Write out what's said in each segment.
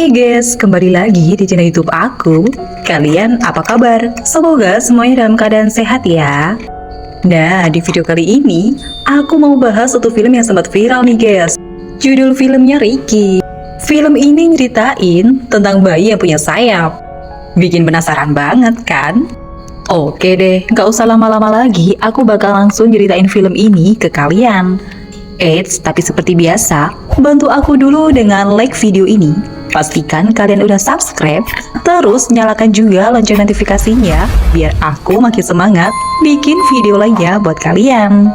Hai guys, kembali lagi di channel YouTube aku. Kalian apa kabar? Semoga semuanya dalam keadaan sehat ya. Nah, di video kali ini aku mau bahas satu film yang sempat viral nih guys. Judul filmnya Ricky. Film ini nyeritain tentang bayi yang punya sayap. Bikin penasaran banget kan? Oke deh, gak usah lama-lama lagi, aku bakal langsung ceritain film ini ke kalian. Eits, tapi seperti biasa, bantu aku dulu dengan like video ini. Pastikan kalian udah subscribe, terus nyalakan juga lonceng notifikasinya, biar aku makin semangat bikin video lainnya buat kalian.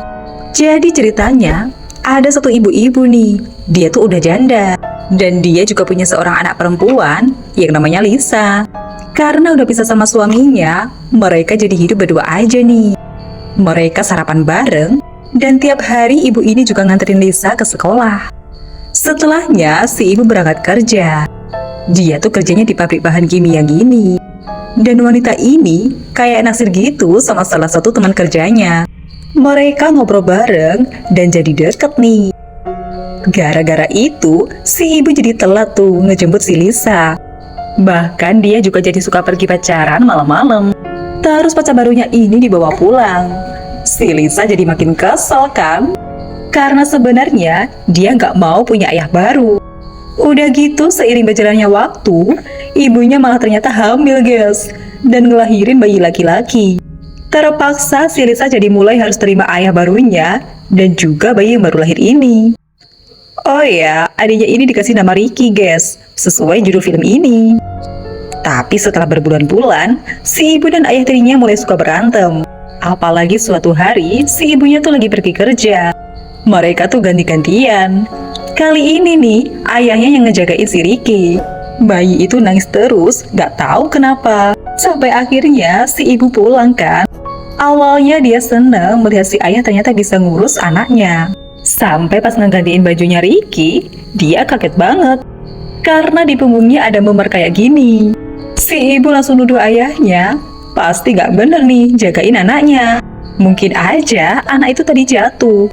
Jadi ceritanya, ada satu ibu-ibu nih, dia tuh udah janda. Dan dia juga punya seorang anak perempuan yang namanya Lisa. Karena udah pisah sama suaminya, mereka jadi hidup berdua aja nih. Mereka sarapan bareng, dan tiap hari ibu ini juga nganterin Lisa ke sekolah. Setelahnya, si ibu berangkat kerja. Dia tuh kerjanya di pabrik bahan kimia gini. Dan wanita ini kayak naksir gitu sama salah satu teman kerjanya. Mereka ngobrol bareng dan jadi deket nih. Gara-gara itu, si ibu jadi telat tuh ngejemput si Lisa. Bahkan dia juga jadi suka pergi pacaran malam-malam. Terus pacar barunya ini dibawa pulang. Si Lisa jadi makin kesel kan? Karena sebenarnya dia nggak mau punya ayah baru. Udah gitu seiring berjalannya waktu, ibunya malah ternyata hamil guys. Dan ngelahirin bayi laki-laki. Terpaksa si Lisa jadi mulai harus terima ayah barunya dan juga bayi yang baru lahir ini. Oh ya, adiknya ini dikasih nama Ricky guys, sesuai judul film ini. Tapi setelah berbulan-bulan, si ibu dan ayah tirinya mulai suka berantem. Apalagi suatu hari, si ibunya tuh lagi pergi kerja. Mereka tuh ganti-gantian. Kali ini nih, ayahnya yang ngejagain si Ricky. Bayi itu nangis terus, gak tahu kenapa. Sampai akhirnya si ibu pulang kan. Awalnya dia seneng melihat si ayah ternyata bisa ngurus anaknya. Sampai pas ngegantiin bajunya Ricky, dia kaget banget. Karena di punggungnya ada memar kayak gini. Si ibu langsung nuduh ayahnya, pasti gak bener nih jagain anaknya. Mungkin aja anak itu tadi jatuh.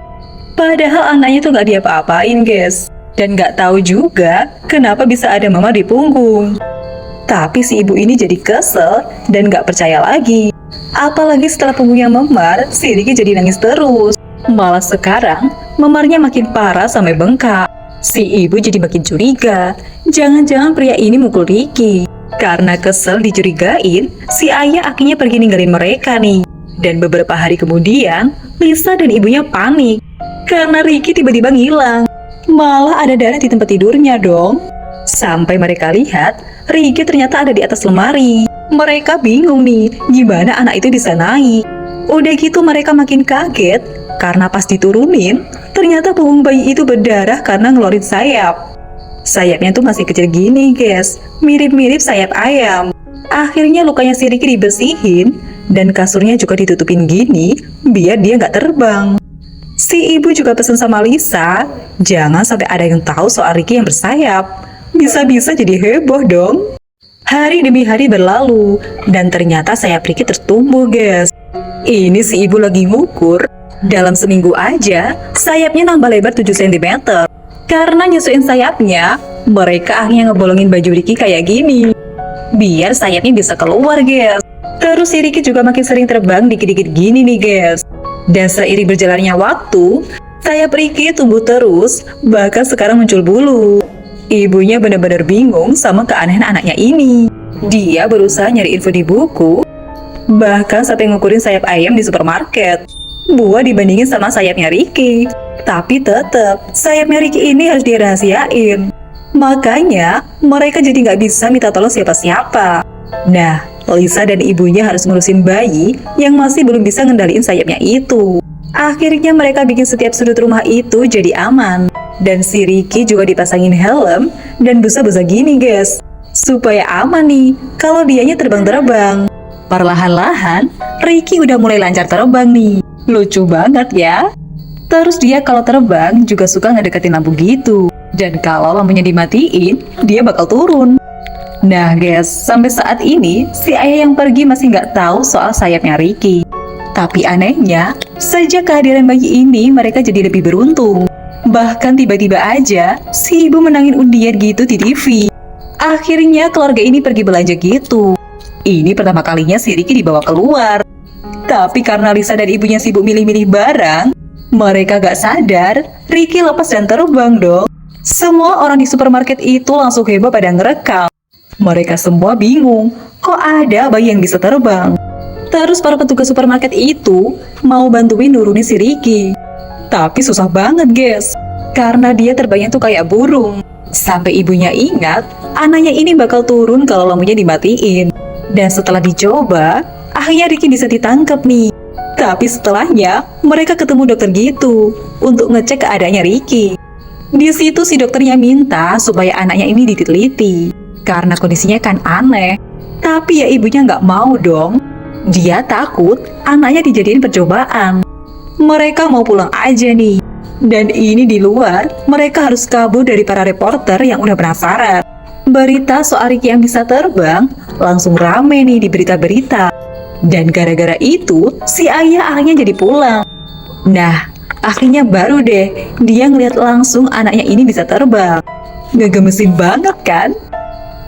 Padahal anaknya tuh gak diapa-apain guys. Dan gak tahu juga kenapa bisa ada memar di punggung. Tapi si ibu ini jadi kesel dan gak percaya lagi. Apalagi setelah punggungnya memar, si Ricky jadi nangis terus. Malah sekarang, memarnya makin parah sampai bengkak. Si ibu jadi makin curiga. Jangan-jangan pria ini mukul Ricky. Karena kesel dicurigain, si ayah akhirnya pergi ninggalin mereka nih. Dan beberapa hari kemudian, Lisa dan ibunya panik. Karena Ricky tiba-tiba ngilang. Malah ada darah di tempat tidurnya dong. Sampai mereka lihat, Ricky ternyata ada di atas lemari. Mereka bingung nih, gimana anak itu bisa naik. Udah gitu mereka makin kaget. Karena pas diturunin, ternyata punggung bayi itu berdarah karena ngeluarin sayap. Sayapnya tuh masih kecil gini guys, mirip-mirip sayap ayam. Akhirnya lukanya si Ricky dibersihin, dan kasurnya juga ditutupin gini, biar dia nggak terbang. Si ibu juga pesen sama Lisa, jangan sampai ada yang tahu soal Ricky yang bersayap. Bisa-bisa jadi heboh dong. Hari demi hari berlalu, dan ternyata sayap Ricky tertumbuh guys. Ini si ibu lagi ngukur. Dalam seminggu aja, sayapnya nambah lebar 7 cm. Karena nyesuaiin sayapnya, mereka akhirnya ngebolongin baju Ricky kayak gini. Biar sayapnya bisa keluar, guys. Terus si Ricky juga makin sering terbang dikit-dikit gini nih, guys. Dan seiring berjalannya waktu, sayap Ricky tumbuh terus, bahkan sekarang muncul bulu. Ibunya benar-benar bingung sama keanehan anaknya ini. Dia berusaha nyari info di buku, bahkan sampai ngukurin sayap ayam di supermarket. Buat dibandingin sama sayapnya Ricky. Tapi tetap, sayapnya Ricky ini harus dirahasiain. Makanya, mereka jadi nggak bisa minta tolong siapa-siapa. Nah, Lisa dan ibunya harus ngurusin bayi yang masih belum bisa ngendaliin sayapnya itu. Akhirnya mereka bikin setiap sudut rumah itu jadi aman. Dan si Ricky juga dipasangin helm dan busa-busa gini guys. Supaya aman nih, kalau dianya terbang-terbang. Perlahan-lahan, Ricky udah mulai lancar terbang nih. Lucu banget ya. Terus dia kalau terbang juga suka ngedeketin lampu gitu. Dan kalau lampunya dimatiin, dia bakal turun. Nah guys, sampai saat ini si ayah yang pergi masih nggak tahu soal sayapnya Ricky. Tapi anehnya, sejak kehadiran bayi ini mereka jadi lebih beruntung. Bahkan tiba-tiba aja si ibu menangin undian gitu di TV. Akhirnya keluarga ini pergi belanja gitu. Ini pertama kalinya si Ricky dibawa keluar. Tapi karena Lisa dan ibunya sibuk milih-milih barang, mereka gak sadar Ricky lepas dan terbang dong. Semua orang di supermarket itu langsung heboh pada ngerekam. Mereka semua bingung, kok ada bayi yang bisa terbang? Terus para petugas supermarket itu mau bantuin nurunin si Ricky. Tapi susah banget guys, karena dia terbangnya tuh kayak burung. Sampai ibunya ingat, anaknya ini bakal turun kalau lampunya dimatiin. Dan setelah dicoba, akhirnya Ricky bisa ditangkap nih. Tapi setelahnya, mereka ketemu dokter gitu untuk ngecek keadaannya Ricky. Di situ si dokternya minta supaya anaknya ini diteliti karena kondisinya kan aneh. Tapi ya ibunya nggak mau dong. Dia takut anaknya dijadiin percobaan. Mereka mau pulang aja nih. Dan ini di luar, mereka harus kabur dari para reporter yang udah penasaran. Berita soal Ricky yang bisa terbang langsung rame nih di berita-berita. Dan gara-gara itu, si ayah akhirnya jadi pulang. Nah, akhirnya baru deh dia ngeliat langsung anaknya ini bisa terbang. Ngegemesin banget kan?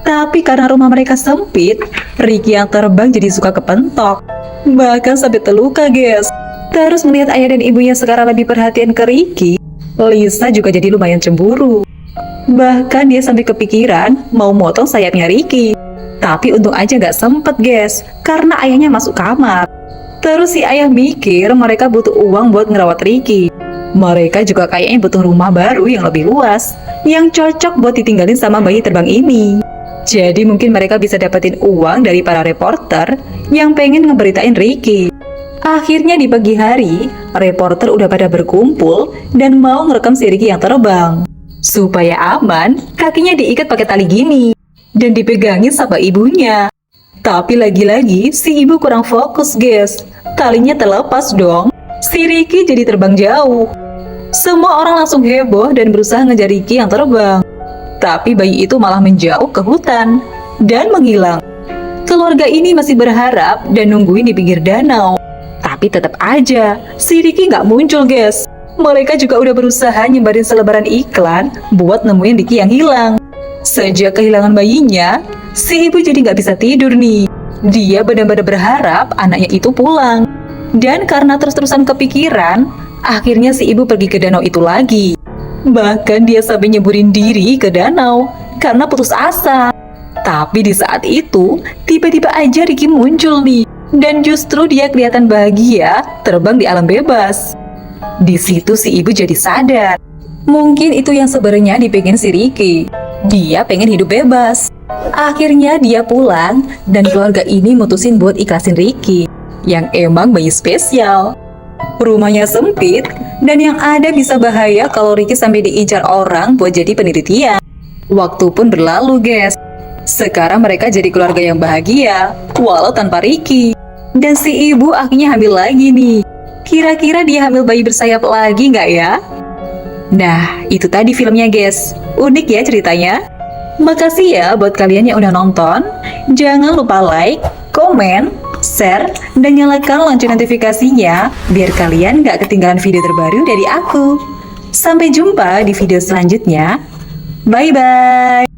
Tapi karena rumah mereka sempit, Ricky yang terbang jadi suka kepentok. Bahkan sampai terluka guys. Terus melihat ayah dan ibunya sekarang lebih perhatian ke Ricky, Lisa juga jadi lumayan cemburu. Bahkan dia sampai kepikiran mau motong sayapnya Ricky. Tapi untung aja gak sempet guys, karena ayahnya masuk kamar. Terus si ayah mikir mereka butuh uang buat ngerawat Ricky. Mereka juga kayaknya butuh rumah baru yang lebih luas, yang cocok buat ditinggalin sama bayi terbang ini. Jadi mungkin mereka bisa dapetin uang dari para reporter yang pengen ngeberitain Ricky. Akhirnya di pagi hari, reporter udah pada berkumpul dan mau ngerekam si Ricky yang terbang. Supaya aman, kakinya diikat pakai tali gini dan dipegangin sama ibunya. Tapi lagi-lagi si ibu kurang fokus guys. Talinya terlepas dong. Si Ricky jadi terbang jauh. Semua orang langsung heboh dan berusaha ngejar Ricky yang terbang. Tapi bayi itu malah menjauh ke hutan dan menghilang. Keluarga ini masih berharap dan nungguin di pinggir danau. Tapi tetap aja, si Ricky nggak muncul guys. Mereka juga udah berusaha nyebarin selebaran iklan buat nemuin Ricky yang hilang. Sejak kehilangan bayinya, si ibu jadi nggak bisa tidur nih. Dia benar-benar berharap anaknya itu pulang. Dan karena terus-terusan kepikiran, akhirnya si ibu pergi ke danau itu lagi. Bahkan dia sampai nyeburin diri ke danau karena putus asa. Tapi di saat itu, tiba-tiba aja Ricky muncul nih. Dan justru dia kelihatan bahagia terbang di alam bebas. Di situ si ibu jadi sadar. Mungkin itu yang sebenarnya dipengen si Ricky. Dia pengen hidup bebas. Akhirnya dia pulang dan keluarga ini mutusin buat ikhlasin Ricky yang emang bayi spesial. Rumahnya sempit dan yang ada bisa bahaya kalau Ricky sampai diincar orang buat jadi penelitian. Waktu pun berlalu guys. Sekarang mereka jadi keluarga yang bahagia walau tanpa Ricky. Dan si ibu akhirnya hamil lagi nih. Kira-kira dia hamil bayi bersayap lagi nggak ya? Nah, itu tadi filmnya guys. Unik ya ceritanya. Makasih ya buat kalian yang udah nonton. Jangan lupa like, komen, share, dan nyalakan lonceng notifikasinya biar kalian gak ketinggalan video terbaru dari aku. Sampai jumpa di video selanjutnya. Bye-bye.